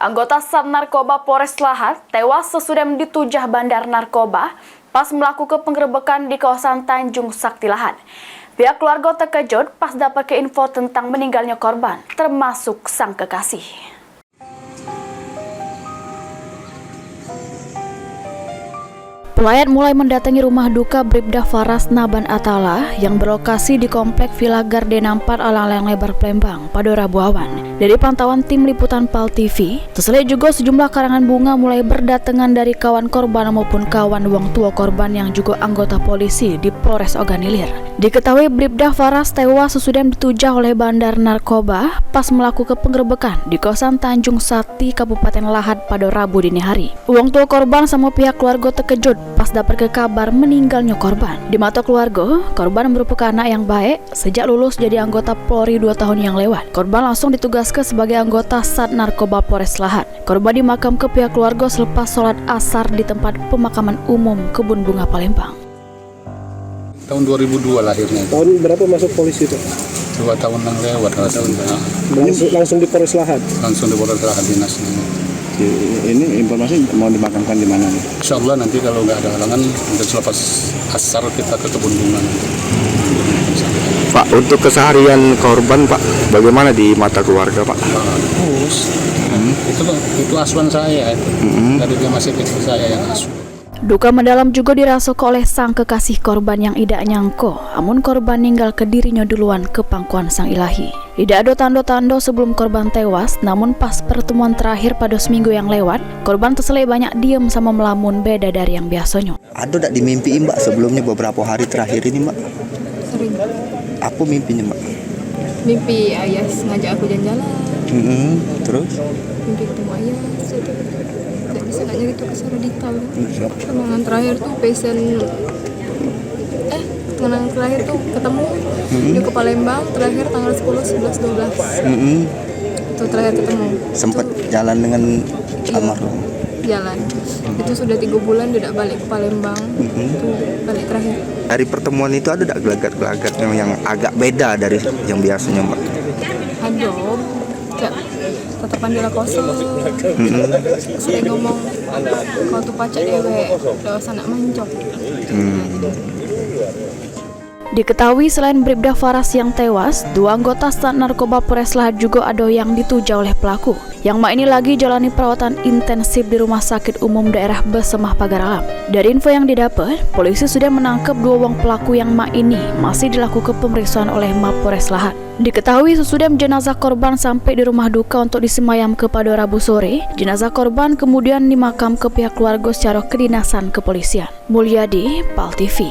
Anggota Sat Narkoba Polres Lahat tewas sesudah ditujah bandar narkoba pas melakukan penggerebekan di kawasan Tanjung Sakti Lahat. Pihak keluarga terkejut pas dapat info tentang meninggalnya korban, termasuk sang kekasih. Pelayat mulai mendatangi rumah duka Bribda Faras Naban Atala yang berlokasi di Komplek Villa Gardena 4 Alang-Alang Lebar Palembang pada Rabu awan. Dari pantauan tim liputan PAL TV, terselip juga sejumlah karangan bunga mulai berdatangan dari kawan korban maupun kawan wong tua korban yang juga anggota polisi di Polres Oganilir. Diketahui Bribda Faras tewas sesudah ditujah oleh bandar narkoba pas melakukan penggerebekan di kawasan Tanjung Sakti, Kabupaten Lahat pada Rabu dini hari. Wong tua korban sama pihak keluarga terkejut pas dapat kabar meninggalnya korban. Di mata keluarga, korban merupakan anak yang baik sejak lulus jadi anggota Polri 2 tahun yang lewat. Korban langsung ditugaskan sebagai anggota Sat Narkoba Polres Lahat. Korban dimakamkan pihak keluarga selepas sholat asar di tempat pemakaman umum Kebun Bunga Palembang. Tahun 2002 lahirnya. Tahun berapa masuk polisi itu? 2 tahun yang lewat. Langsung di Polres Lahat? Langsung di Polres Lahat dinasnya. Ini informasi mau dimakamkan di mana nih? Insya Allah nanti kalau nggak ada halangan, nanti selepas asar kita ke Kebun Bunga nanti. Pak, untuk keseharian korban Pak, bagaimana di mata keluarga Pak? Bagus. Itu asuhan saya. Dari dia masih kecil saya yang asuh. Duka mendalam juga dirasakan oleh sang kekasih korban yang tidak nyangko, namun korban ninggal ke dirinya duluan ke pangkuan Sang Ilahi. Tidak ada tanda-tanda sebelum korban tewas, namun pas pertemuan terakhir pada seminggu yang lewat, korban terselip banyak diem sama melamun beda dari yang biasanya. Ada tak dimimpiin Mbak sebelumnya beberapa hari terakhir ini Mbak? Sering. Apa mimpinya Mbak? Mimpi ayah ngajak aku jalan-jalan. Terus? Mimpi ketemu ayah. Tidak bisa nanya gitu ke Saradita. Kenangan terakhir tuh kenangan terakhir tuh ketemu di ke Palembang terakhir tanggal 10, 11, 12. Itu terakhir ketemu. Sempat jalan dengan almarhum? Jalan. Itu sudah 3 bulan tidak balik ke Palembang. Itu balik terakhir. Dari pertemuan itu ada tak gelagat-gelagat yang agak beda dari yang biasanya Mbak? Ada. Kayak tatapan dia kosong. Sering ngomong kau tuh pacak dewe dosa anak mancok. Diketahui selain Bribda Faras yang tewas, 2 anggota Sat Narkoba Polres Lahat juga ada yang ditujah oleh pelaku. Yang mak ini lagi jalani perawatan intensif di Rumah Sakit Umum Daerah Besemah Pagaralam. Dari info yang didapat, polisi sudah menangkap 2 wong pelaku yang mak ini masih dilakukan pemeriksaan oleh Mapolres Lahat. Diketahui sesudah jenazah korban sampai di rumah duka untuk disemayamkan pada Rabu sore, jenazah korban kemudian dimakam ke pihak keluarga secara kedinasan kepolisian. Mulyadi, PAL TV.